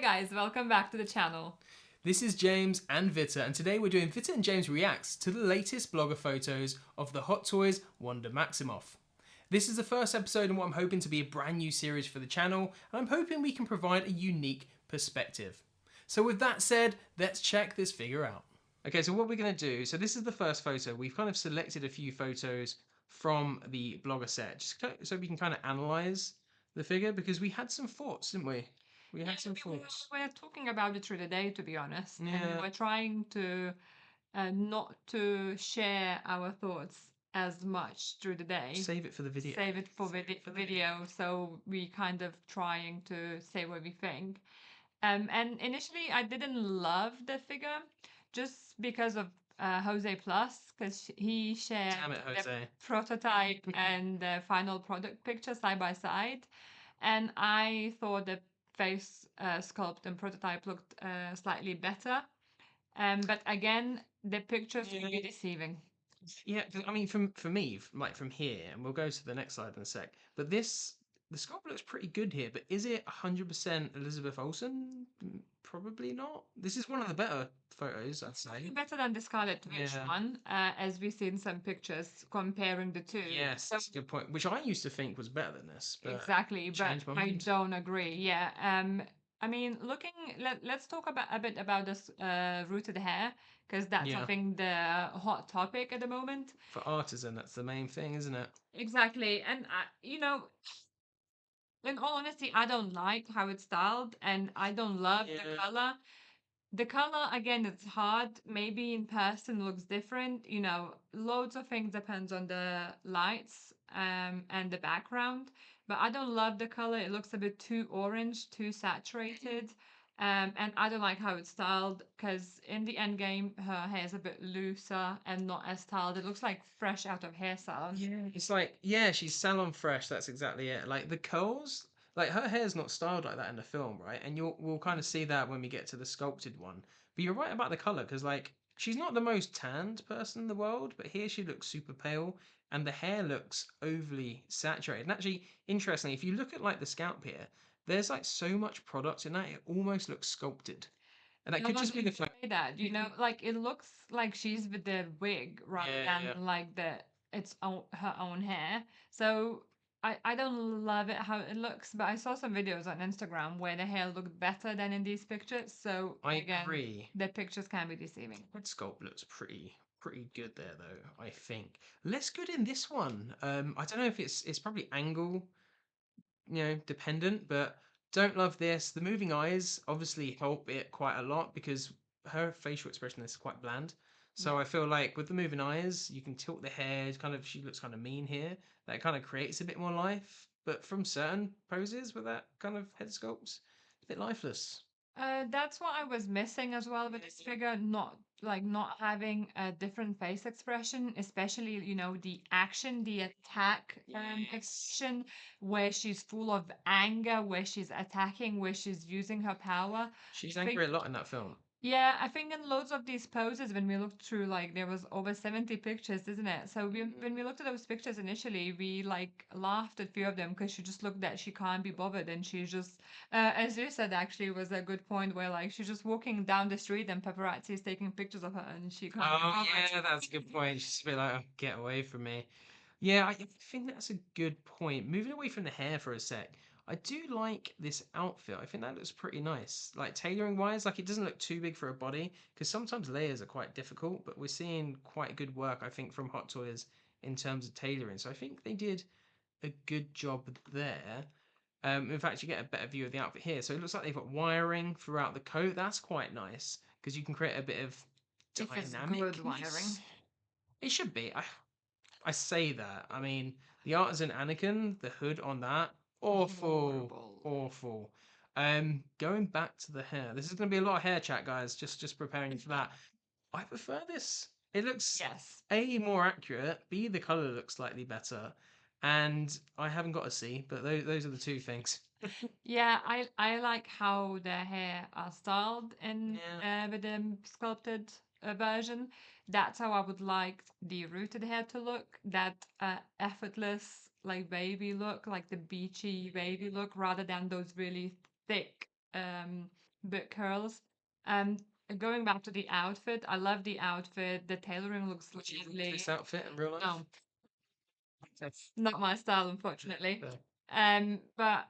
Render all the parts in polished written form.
guys, welcome back to the channel. This is James and Vita, and today we're doing Vita and James Reacts to the latest blogger photos of the Hot Toys Wanda Maximoff. This is the first episode in what I'm hoping to be a brand new series for the channel, and I'm hoping we can provide a unique perspective. So with that said, let's check this figure out. Okay, so what we're going to do, so this is the first photo. We've kind of selected a few photos from the blogger set, just so we can kind of analyze the figure, because we had some thoughts, didn't we? We had some thoughts. We're talking about it through the day, to be honest, and Yeah. we're trying to not to share our thoughts as much through the day. Save it for the video. Save it for video, so we kind of trying to say what we think. And initially, I didn't love the figure just because of Jose Plus, because he shared Damn it, the Jose. prototype and the final product picture side by side. And I thought the face sculpt and prototype looked slightly better. But again, the pictures can be deceiving. Yeah, I mean, for me, like from here, and we'll go to the next slide in a sec. But the sculpt looks pretty good here. But is it 100% Elizabeth Olsen? Probably not. This is one of the better photos, I'd say. Better than the Scarlet Witch Yeah. one, as we see in some pictures comparing the two. Yes, So that's a good point. Which I used to think was better than this, but exactly, but changed my I mind. don't agree. Yeah. I mean, let's talk about a bit about this rooted hair, because that's I Yeah, think the hot topic at the moment. for Artisan, that's the main thing, isn't it? Exactly. And in all honesty, I don't like how it's styled, and I don't love the Yeah. color. The color, again, it's hard. Maybe in person looks different. Loads of things depends on the lights and the background. But I don't love the color. It looks a bit too orange, too saturated. And I don't like how it's styled, because in the end game, her hair is a bit looser and not as styled. It looks like fresh out of hair salon. Yeah, it's like, yeah, she's salon fresh. That's exactly it. Like the curls, like her hair's not styled like that in the film, right? And we'll kind of see that when we get to the sculpted one. But you're right about the color, because like she's not the most tanned person in the world, but here she looks super pale, and the hair looks overly saturated. And actually, interestingly, if you look at like the scalp here, there's like so much product in that it almost looks sculpted, and that I could was just be going the to fact. say that, like it looks like she's with the wig rather Yeah, yeah. than like her own hair. So I don't love it how it looks, but I saw some videos on Instagram where the hair looked better than in these pictures. So I again, agree. the pictures can be deceiving. Head sculpt looks pretty good there though, I think. Less good in this one. I don't know if it's probably angle, dependent, but don't love this. The moving eyes obviously help it quite a lot, because her facial expression is quite bland. Yeah. So I feel like with the moving eyes, you can tilt the hair, kind of she looks kind of mean here. That kind of creates a bit more life. But from certain poses with that kind of head sculpt, a bit lifeless. That's what I was missing as well with this figure, not having a different face expression, especially, the action, the attack Yes. expression, where she's full of anger, where she's attacking, where she's using her power. She's I think angry a lot in that film. yeah, I think in loads of these poses, when we looked through, like there was over 70 pictures, isn't it? So when we looked at those pictures initially, we like laughed at a few of them because she just looked that she can't be bothered, and she's just, as you said, actually was a good point where like she's just walking down the street and paparazzi is taking pictures of her and she can't be Oh bothered. yeah, that's a good point. She's a bit like, oh, get away from me. Yeah, I think that's a good point. Moving away from the hair for a sec, I do like this outfit. I think that looks pretty nice. Like tailoring wise, like it doesn't look too big for a body, because sometimes layers are quite difficult, but we're seeing quite good work, I think, from Hot Toys in terms of tailoring. So I think they did a good job there. In fact, you get a better view of the outfit here. So it looks like they've got wiring throughout the coat. That's quite nice, because you can create a bit of If it's good wiring. dynamicness. It should be. I say that. I mean, the artisan Anakin, the hood on that, awful, Horrible. awful. Going back to the hair. This is going to be a lot of hair chat, guys. Just preparing you for that. I prefer this. It looks Yes. A, more accurate. B, the color looks slightly better. And I haven't got a C, but those are the two things. Yeah, I like how the hair are styled in Yeah. with the sculpted version. That's how I would like the rooted hair to look. That effortless, like baby look, like the beachy baby look, rather than those really thick bit curls. Um, Going back to the outfit, I love the outfit. The tailoring looks Would you use lovely. this outfit in real life? No, that's not my style, unfortunately. No. But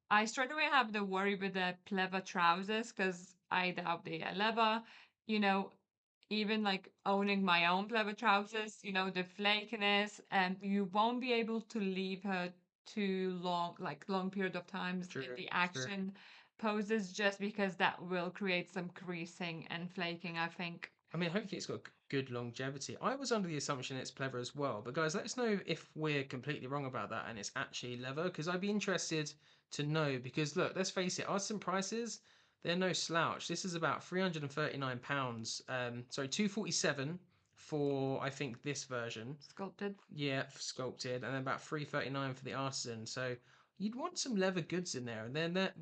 I straight away have the worry with the pleather trousers because I doubt they are leather. You know, even like owning my own pleather trousers, the flakiness, and you won't be able to leave her too long, like long period of times in True, the true. action poses, just because that will create some creasing and flaking, I think. I mean, hopefully it's got good longevity. I was under the assumption it's pleather as well, but guys, let us know if we're completely wrong about that and it's actually leather, because I'd be interested to know. Because look, let's face it, artisan prices, they're no slouch. This is about £339. Sorry, 247 for I think this version. Sculpted. Yeah, sculpted, and then about 339 for the artisan. So you'd want some leather goods in there, and then they're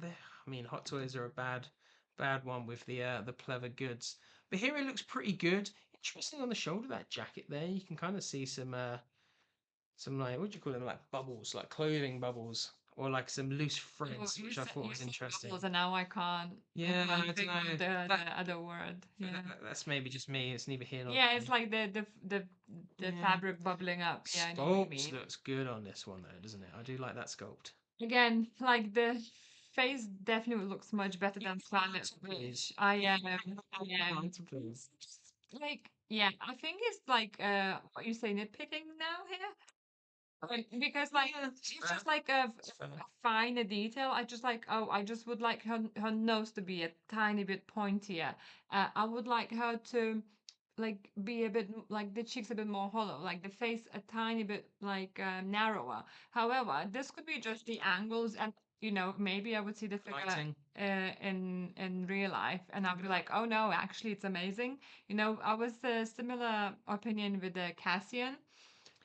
I mean, Hot Toys are a bad one with the pleather goods. But here it looks pretty good. Interesting on the shoulder, that jacket there. You can kind of see some like what do you call them, like bubbles, like clothing bubbles, or like some loose Well, threads, which I thought you was said interesting. bubbles, and now I Yeah, I can't don't think know. of That, the other word. Yeah. that's maybe just me. It's neither here nor Yeah, there. it's like the Yeah. fabric bubbling up. Yeah, I know what you Sculpt mean. looks good on this one though, doesn't it? I do like that sculpt. Again, like the face definitely looks much better than Scarlet, Please. which I am like, yeah, I think it's like what you say, nitpicking now here. Because like Yeah, it's just like a finer detail. I just like, oh, I just would like her nose to be a tiny bit pointier. I would like her to like be a bit like the cheeks a bit more hollow, like the face a tiny bit like narrower. However, this could be just the angles, and maybe I would see the figure lighting. in real life, and I'd be like, oh no, actually it's amazing. I was a similar opinion with the Cassian.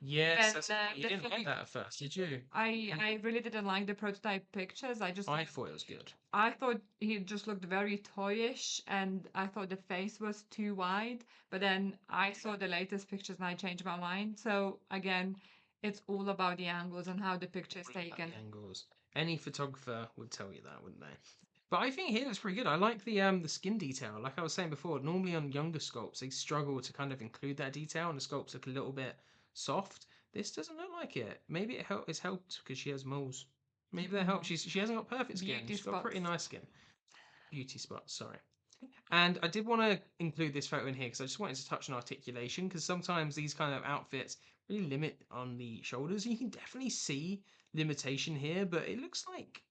Yes, And that's you the didn't like thing, that at first, did you? I really didn't like the prototype pictures. I thought it was good. I thought he just looked very toyish, and I thought the face was too wide. But then I saw the latest pictures and I changed my mind. So again, it's all about the angles and how the picture is All about taken. the angles. Any photographer would tell you that, wouldn't they? But I think here it's pretty good. I like the skin detail. Like I was saying before, normally on younger sculpts they struggle to kind of include that detail, and the sculpts look a little bit soft. This doesn't look like it. Maybe it's helped because she has moles. Maybe that helps. She hasn't got perfect skin. Beauty She's got pretty spots. nice skin. Beauty spots. Sorry. And I did want to include this photo in here because I just wanted to touch on articulation, because sometimes these kind of outfits really limit on the shoulders. You can definitely see limitation here, but it looks like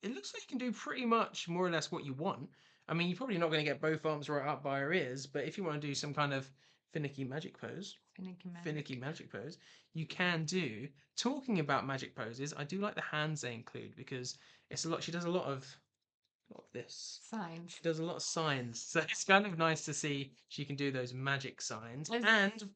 you can do pretty much more or less what you want. I mean, you're probably not going to get both arms right up by her ears, but if you want to do some kind of finicky magic pose, Finicky finicky magic. magic pose, you can do. Talking about magic poses, I do like the hands they include because it's a lot. She does a lot of this. Signs. She does a lot of signs, so it's kind of nice to see she can do those magic signs. As And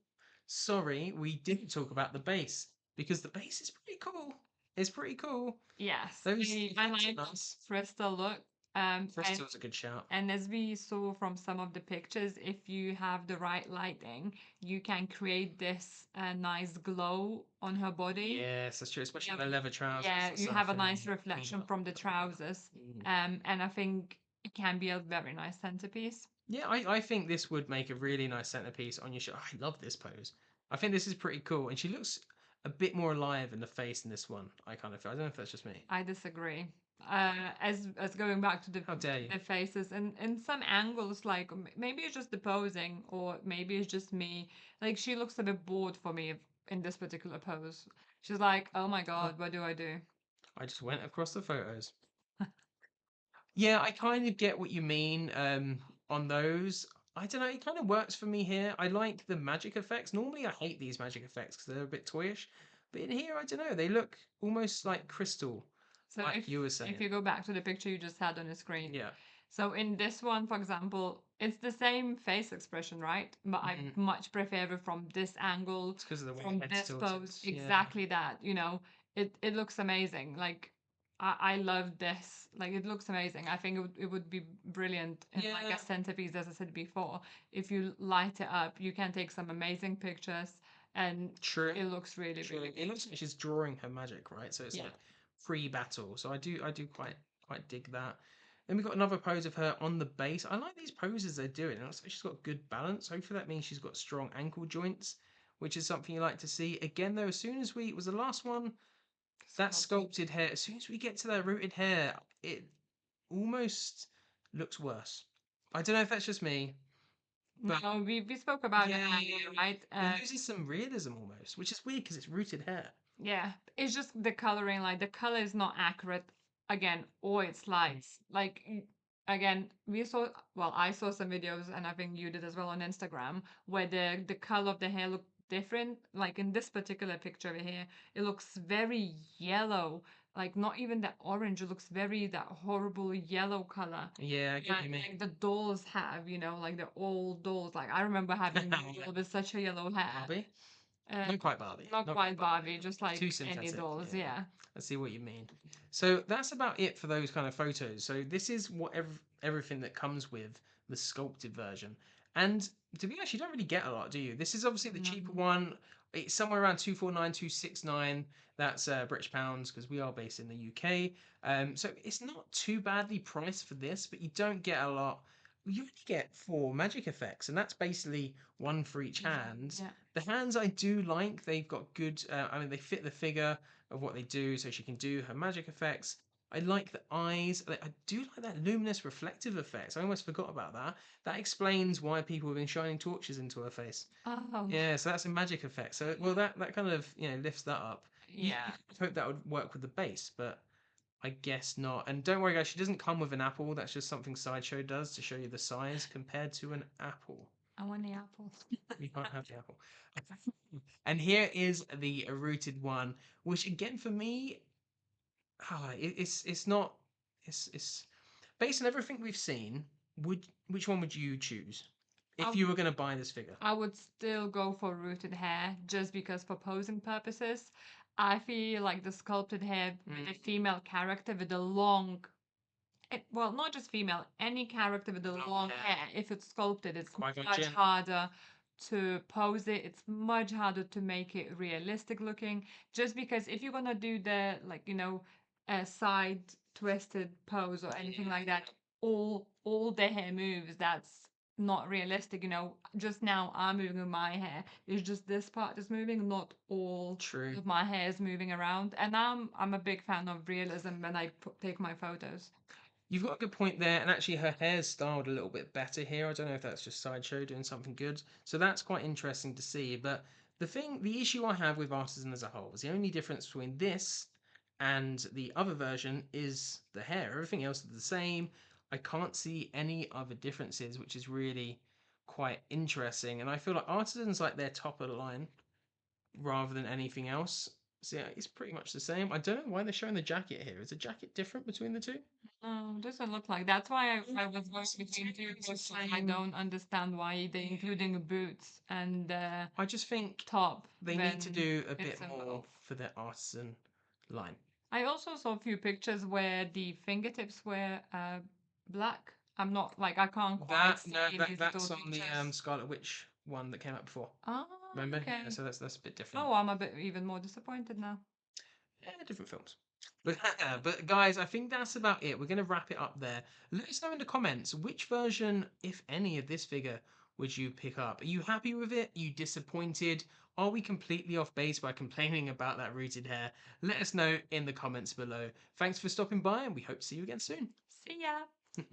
sorry, we didn't talk about the base because the base is pretty cool. It's pretty cool. Yes, Those I effects are like nice. crystal look. And Crystal's a good shout. as we saw from some of the pictures, if you have the right lighting, you can create this nice glow on her body. Yes, that's true, especially Yeah, the leather trousers yeah, and you have stuff. a And nice then reflection from the trousers. mm. And I think it can be a very nice centerpiece. Yeah, I think this would make a really nice centerpiece on your show. I love this pose. I think this is pretty cool, and she looks a bit more alive in the face in this one. I kind of feel. I don't know if that's just me. I disagree. As going back to How dare you? the faces, and in some angles, like maybe it's just the posing, or maybe it's just me. Like she looks a bit bored for me in this particular pose. She's like, "Oh my Oh, God, what do I do?" I just went across the photos. Yeah, I kind of get what you mean on those. I don't know, it kind of works for me here. I like the magic effects. Normally, I hate these magic effects because they're a bit toyish. But in here, I don't know, they look almost like crystal, So like you were if saying. you go back to the picture you just had on the screen, Yeah. so in this one, for example, it's the same face expression, right? But I Mhm. much prefer it from this angle, It's because of the way from your head's this tilted. pose, Yeah. exactly that. It looks amazing. Like I love this. Like it looks amazing. I think it would be brilliant in like Yeah. a centerpiece, as I said before. If you light it up, you can take some amazing pictures, and True. it looks really, True. really It good. looks like she's drawing her magic, right? So it's Yeah. like pre-battle. So I do quite dig that. Then we've got another pose of her on the base. I like these poses they're doing. It looks like she's got good balance. Hopefully that means she's got strong ankle joints, which is something you like to see. Again, though, as soon as we was the last one, that sculpted hair. As soon as we get to that rooted hair, it almost looks worse. I don't know if that's just me, but No, we spoke about it yeah, earlier, right? it loses some realism almost, which is weird because it's rooted hair. Yeah, it's just the coloring, like the color is not accurate again, or it's lights. Like again, we saw, well, I saw some videos and I think you did as well on Instagram where the color of the hair looked different. Like in this particular picture over here, it looks very yellow. Like not even that orange, it looks very that horrible yellow color. Yeah, I get what you mean. Like the dolls have, like the old dolls. Like I remember having a doll with such a yellow hair. Barbie? Uh, Not quite Barbie. not Not quite quite Barbie. Barbie, just Too like any synthetic. dolls, Yeah. yeah. I see what you mean. So that's about it for those kind of photos. So this is what everything that comes with the sculpted version. And to be honest, you don't really get a lot, do you? This is obviously the cheaper Mm. one. It's somewhere around 249, 269. That's British pounds because we are based in the UK. So it's not too badly priced for this, but you don't get a lot. You only get 4 magic effects, and that's basically one for each hand. Yeah. The hands I do like. They've got good. I mean, they fit the figure of what they do, so she can do her magic effects. I like the eyes. I do like that luminous reflective effect. I almost forgot about that. That explains why people have been shining torches into her face. Oh, Yeah, so that's a magic effect. So well, that kind of lifts that up. yeah. I hope that would work with the base, but I guess not. And don't worry, guys. She doesn't come with an apple. That's just something Sideshow does to show you the size compared to an apple. I want the apple. You can't have the apple. And here is the rooted one, which again for me, it's not it's based on everything we've seen. Would which one would you choose I, if you were going to buy this figure? I would still go for rooted hair just because for posing purposes, I feel like the sculpted hair with a female character with the long, well, not just female, any character with the long hair, if it's sculpted, it's Qui-Gon much Jinn. harder to pose it. It's much harder to make it realistic looking. Just because if you're gonna do the like, a side twisted pose or anything like that, all the hair moves. That's not realistic. Just now I'm moving with my hair. It's just this part is moving, not all True. of my hair is moving around. And I'm a big fan of realism when I take my photos. You've got a good point there, and actually her hair's styled a little bit better here. I don't know if that's just Sideshow doing something good. So that's quite interesting to see. But the issue I have with Artisan as a whole is the only difference between this and the other version is the hair. Everything else is the same. I can't see any other differences, which is really quite interesting. And I feel like Artisan's like their top of the line rather than anything else. So yeah, it's pretty much the same. I don't know why they're showing the jacket here. Is the jacket different between the two? No, doesn't look like. That's why I was going between two because I don't understand why they including boots and I just think top they need to when do a it's bit in more both. for their artisan line. I also saw a few pictures where the fingertips were black. I'm not like I can't quite That see no, these that's little on the pictures. Scarlet Witch one that came out before. Oh, Remember? Yeah, okay. so that's a bit different. Oh, I'm a bit even more disappointed now. Yeah, different films. But, but guys, I think that's about it. We're going to wrap it up there. Let us know in the comments which version, if any, of this figure would you pick up. Are you happy with it? Are you disappointed? Are we completely off base by complaining about that rooted hair? Let us know in the comments below. Thanks for stopping by, and we hope to see you again soon. See ya.